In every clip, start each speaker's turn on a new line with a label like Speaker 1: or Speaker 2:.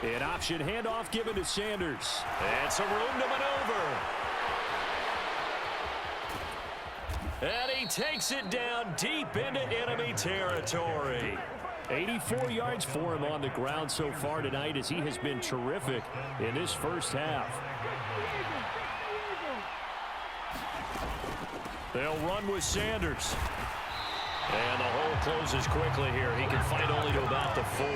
Speaker 1: An option handoff given to Sanders. And some room to maneuver. And he takes it down deep into enemy territory. 84 yards for him on the ground so far tonight as he has been terrific in this first half. They'll run with Sanders. And the hole closes quickly here. He can fight only to about the 4.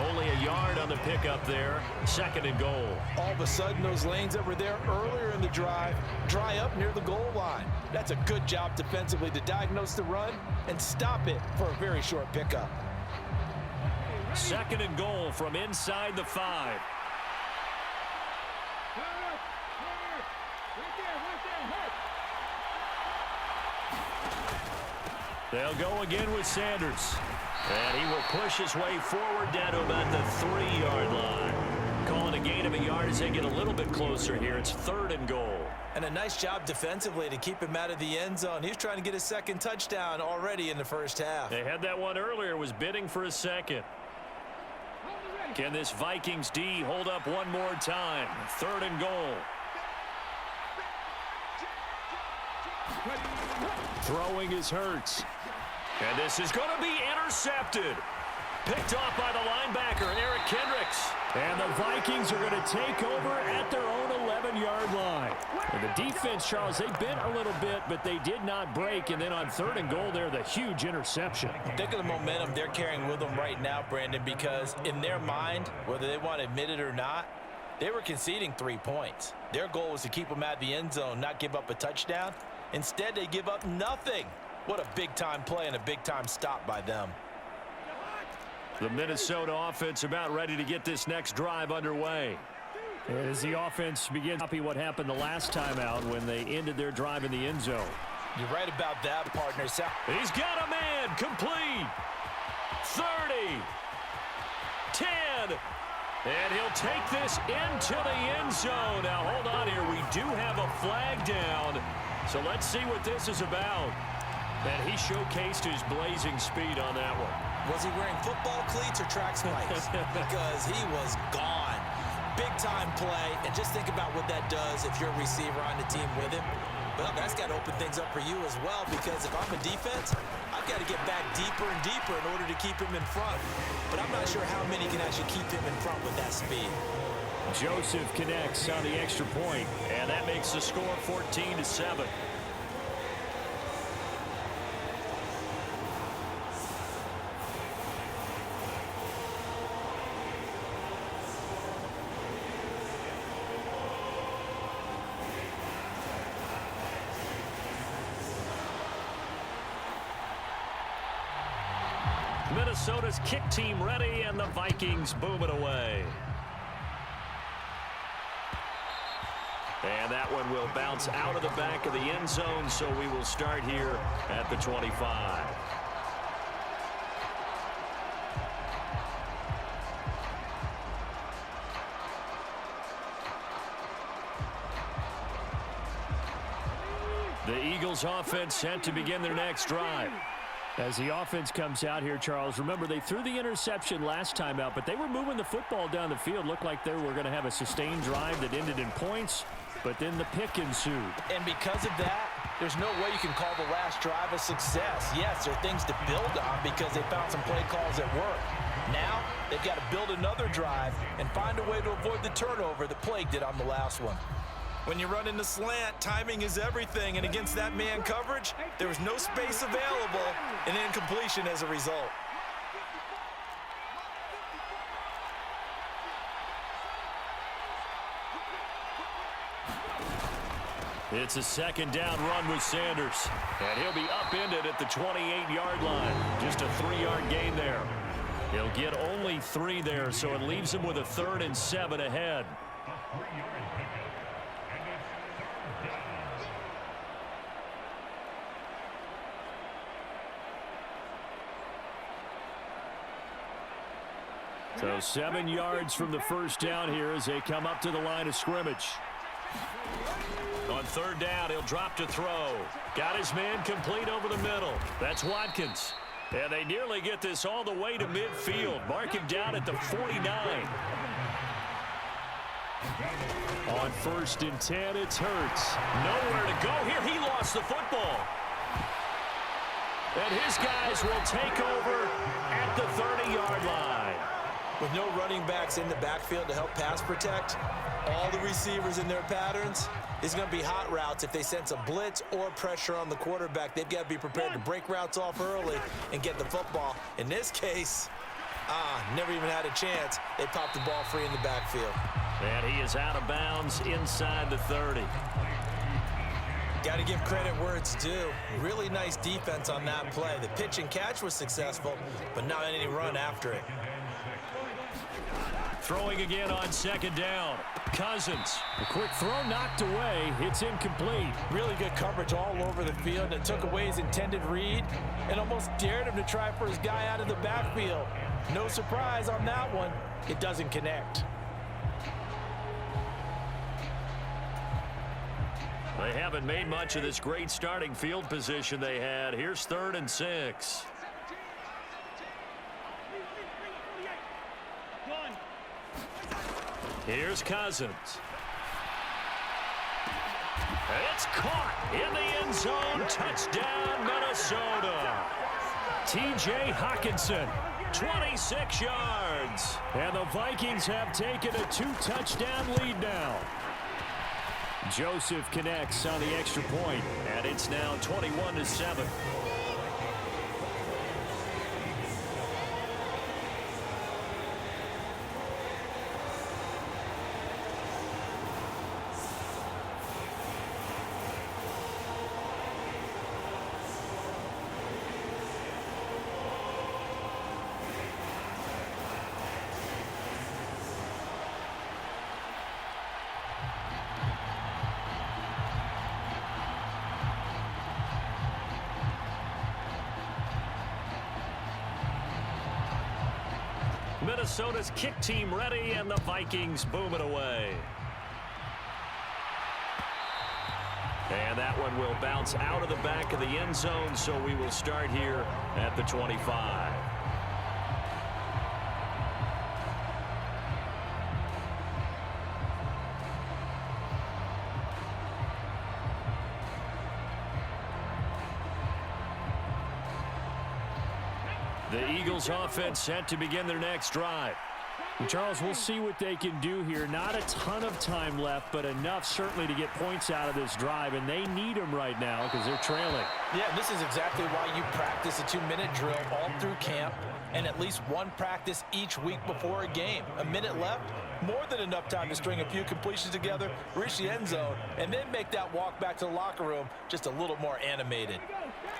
Speaker 1: Only a yard on the pickup there. 2nd and goal.
Speaker 2: All of a sudden, those lanes that were there earlier in the drive dry up near the goal line. That's a good job defensively to diagnose the run and stop it for a very short pickup.
Speaker 1: 2nd and goal from inside the 5. They'll go again with Sanders. And he will push his way forward down to about the 3-yard line. Calling a gain of a yard as they get a little bit closer here. It's 3rd and goal.
Speaker 2: And a nice job defensively to keep him out of the end zone. He's trying to get his 2nd touchdown already in the first half.
Speaker 1: They had that one earlier, was bidding for a 2nd. Can this Vikings D hold up one more time? 3rd and goal. Throwing is Hurts. And this is going to be intercepted. Picked off by the linebacker, Eric Kendricks. And the Vikings are going to take over at their own 11-yard line. And the defense, Charles, they bent a little bit, but they did not break. And then on 3rd and goal there, the huge interception.
Speaker 2: Think of the momentum they're carrying with them right now, Brandon, because in their mind, whether they want to admit it or not, they were conceding 3 points. Their goal was to keep them out of the end zone, not give up a touchdown. Instead, they give up nothing. What a big-time play and a big-time stop by them.
Speaker 1: The Minnesota offense about ready to get this next drive underway. As the offense begins to copy what happened the last time out when they ended their drive in the end zone.
Speaker 2: You're right about that, partner.
Speaker 1: He's got a man complete. 30. 10. And he'll take this into the end zone. Now, hold on here. We do have a flag down. So let's see what this is about. And he showcased his blazing speed on that one.
Speaker 2: Was he wearing football cleats or track spikes? Because he was gone. Big-time play. And just think about what that does if you're a receiver on the team with him. Well, that's got to open things up for you as well, because if I'm a defense, I've got to get back deeper and deeper in order to keep him in front. But I'm not sure how many can actually keep him in front with that speed.
Speaker 1: Joseph connects on the extra point, and that makes the score 14-7. Minnesota's kick team ready, and the Vikings boom it away. And that one will bounce out of the back of the end zone, so we will start here at the 25. The Eagles offense set to begin their next drive. As the offense comes out here, Charles, remember they threw the interception last time out, but they were moving the football down the field. Looked like they were going to have a sustained drive that ended in points, but then the pick ensued.
Speaker 2: And because of that, there's no way you can call the last drive a success. Yes, there are things to build on because they found some play calls that work. Now, they've got to build another drive and find a way to avoid the turnover that plagued did on the last one. When you run in the slant, timing is everything, and against that man coverage, there was no space available, and incompletion as a result.
Speaker 1: It's a 2nd down run with Sanders, and he'll be upended at the 28-yard line. Just a 3-yard gain there. He'll get only 3 there, so it leaves him with a 3rd and 7 ahead. So 7 yards from the first down here as they come up to the line of scrimmage. On 3rd down, he'll drop to throw. Got his man complete over the middle. That's Watkins. And they nearly get this all the way to midfield. Mark him down at the 49. On 1st and 10, it's Hurts. Nowhere to go here. He lost the football. And his guys will take over at the 30-yard line.
Speaker 2: With no running backs in the backfield to help pass protect, all the receivers in their patterns, it's going to be hot routes if they sense a blitz or pressure on the quarterback. They've got to be prepared to break routes off early and get the football. In this case, never even had a chance. They popped the ball free in the backfield.
Speaker 1: And he is out of bounds inside the 30.
Speaker 2: Got to give credit where it's due. Really nice defense on that play. The pitch and catch was successful, but not any run after it.
Speaker 1: Throwing again on 2nd down. Cousins. A quick throw knocked away. It's incomplete.
Speaker 2: Really good coverage all over the field. It took away his intended read and almost dared him to try for his guy out of the backfield. No surprise on that one. It doesn't connect.
Speaker 1: They haven't made much of this great starting field position they had. Here's 3rd and 6. Here's Cousins. It's caught in the end zone. Touchdown, Minnesota. T.J. Hawkinson, 26 yards. And the Vikings have taken a 2-touchdown lead now. Joseph connects on the extra point, and it's now 21-7. Minnesota's kick team ready, and the Vikings boom it away. And that one will bounce out of the back of the end zone, so we will start here at the 25. The Eagles offense set to begin their next drive. And Charles, we'll see what they can do here. Not a ton of time left, but enough certainly to get points out of this drive, and they need them right now because they're trailing.
Speaker 2: Yeah, this is exactly why you practice a 2-minute drill all through camp and at least one practice each week before a game. A minute left, more than enough time to string a few completions together, reach the end zone, and then make that walk back to the locker room just a little more animated.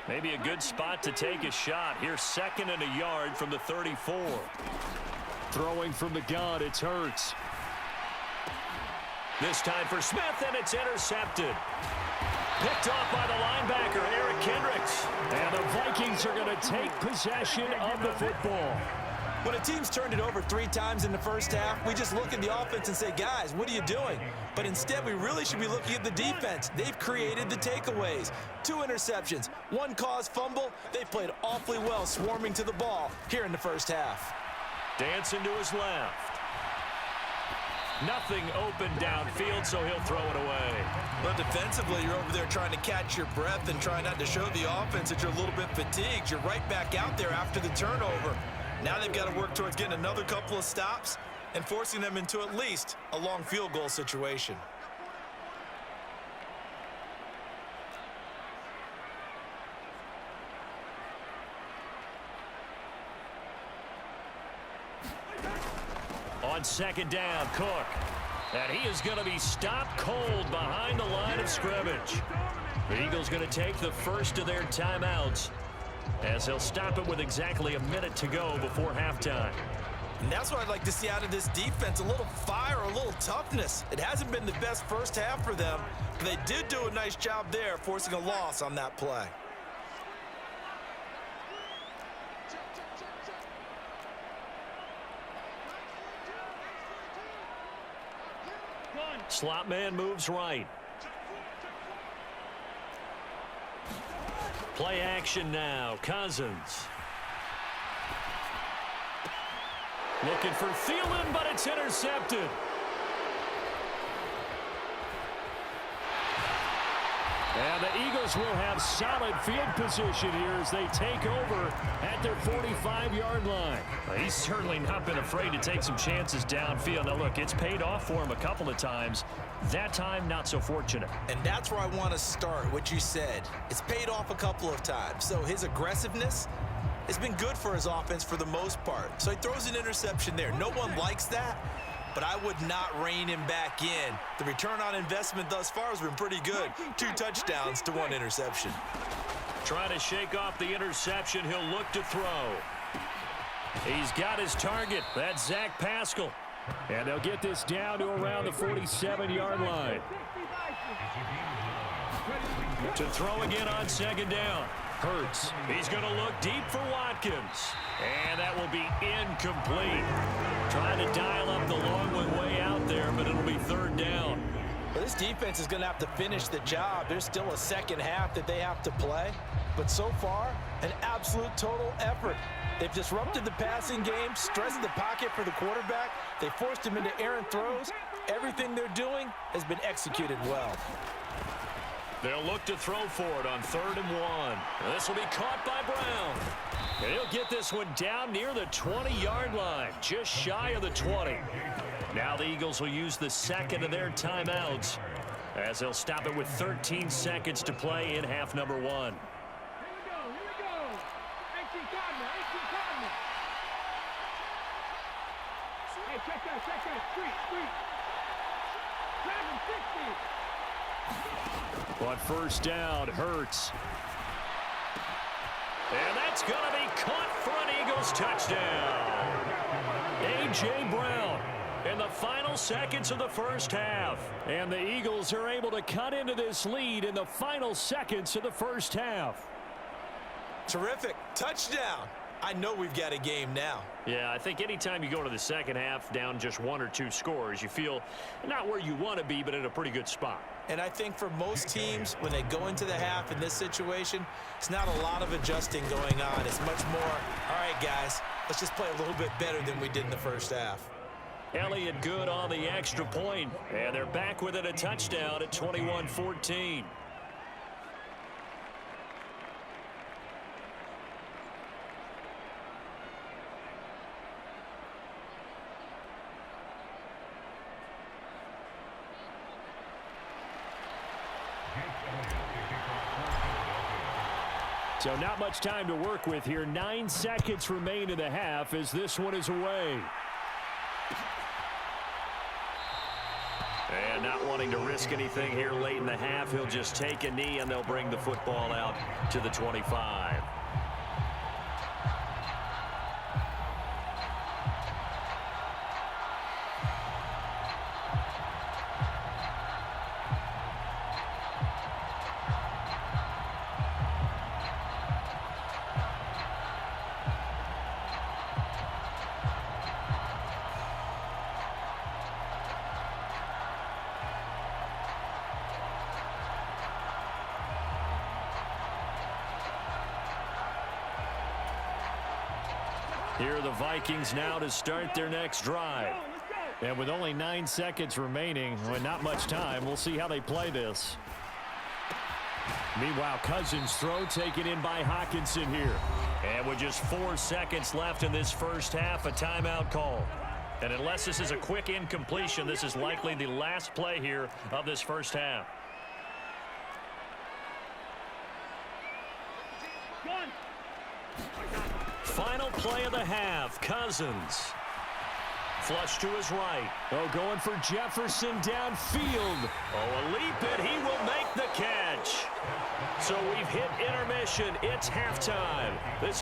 Speaker 1: Maybe a good spot to take a shot. Here's 2nd and a yard from the 34. Throwing from the gun, it's Hurts. This time for Smith, and it's intercepted. Picked off by the linebacker, Eric Kendricks. And the Vikings are going to take possession of the football.
Speaker 2: When a team's turned it over 3 times in the first half, we just look at the offense and say, guys, what are you doing? But instead, we really should be looking at the defense. They've created the takeaways. 2 interceptions, 1 caused fumble. They played awfully well swarming to the ball here in the first half.
Speaker 1: Dancing to his left. Nothing open downfield, so he'll throw it away.
Speaker 2: Well, defensively, you're over there trying to catch your breath and trying not to show the offense that you're a little bit fatigued. You're right back out there after the turnover. Now they've got to work towards getting another couple of stops and forcing them into at least a long field goal situation.
Speaker 1: On 2nd down, Cook. And he is going to be stopped cold behind the line of scrimmage. The Eagles going to take the first of their timeouts as they'll stop it with exactly a minute to go before halftime.
Speaker 2: And that's what I'd like to see out of this defense, a little fire, a little toughness. It hasn't been the best first half for them, but they did do a nice job there forcing a loss on that play.
Speaker 1: Slot man moves right. Play action now. Cousins. Looking for Thielen, but it's intercepted. And the Eagles will have solid field position here as they take over at their 45-yard line.
Speaker 3: Well, he's certainly not been afraid to take some chances downfield. Now, look, it's paid off for him a couple of times. That time, not so fortunate.
Speaker 2: And that's where I want to start, what you said. It's paid off a couple of times. So his aggressiveness has been good for his offense for the most part. So he throws an interception there. No one likes that, but I would not rein him back in. The return on investment thus far has been pretty good. 2 touchdowns to 1 interception.
Speaker 1: Trying to shake off the interception. He'll look to throw. He's got his target. That's Zach Pascal. And they'll get this down to around the 47-yard line. To throw again on 2nd down. Hurts. He's going to look deep for Watkins. And that will be incomplete. Trying to dial up the long one way out there, but it'll be 3rd down.
Speaker 2: Well, this defense is going to have to finish the job. There's still a second half that they have to play. But so far, an absolute total effort. They've disrupted the passing game, stressed the pocket for the quarterback. They forced him into errant throws. Everything they're doing has been executed well.
Speaker 1: They'll look to throw for it on 3rd and 1. This will be caught by Brown. And he'll get this one down near the 20-yard line, just shy of the 20. Now the Eagles will use the second of their timeouts as they'll stop it with 13 seconds to play in half number 1. On 1st down, Hurts. And that's going to be caught for an Eagles touchdown. A.J. Brown in the final seconds of the first half. And the Eagles are able to cut into this lead in the final seconds of the first half.
Speaker 2: Terrific. Touchdown. I know we've got a game now.
Speaker 1: Yeah, I think anytime you go to the second half down just 1 or 2 scores, you feel not where you want to be, but in a pretty good spot.
Speaker 2: And I think for most teams, when they go into the half in this situation, it's not a lot of adjusting going on. It's much more, all right, guys, let's just play a little bit better than we did in the first half.
Speaker 1: Elliott good on the extra point, and they're back with it, a touchdown at 21-14. So not much time to work with here. 9 seconds remain in the half as this one is away. And not wanting to risk anything here late in the half, he'll just take a knee and they'll bring the football out to the 25. Here are the Vikings now to start their next drive. And with only 9 seconds remaining, well, not much time, we'll see how they play this. Meanwhile, Cousins' throw taken in by Hawkinson here. And with just 4 seconds left in this first half, a timeout call. And unless this is a quick incompletion, this is likely the last play here of this first half. Final play of the half, Cousins. Flush to his right. Oh, going for Jefferson downfield. Oh, a leap it. He will make the catch. So we've hit intermission. It's halftime. This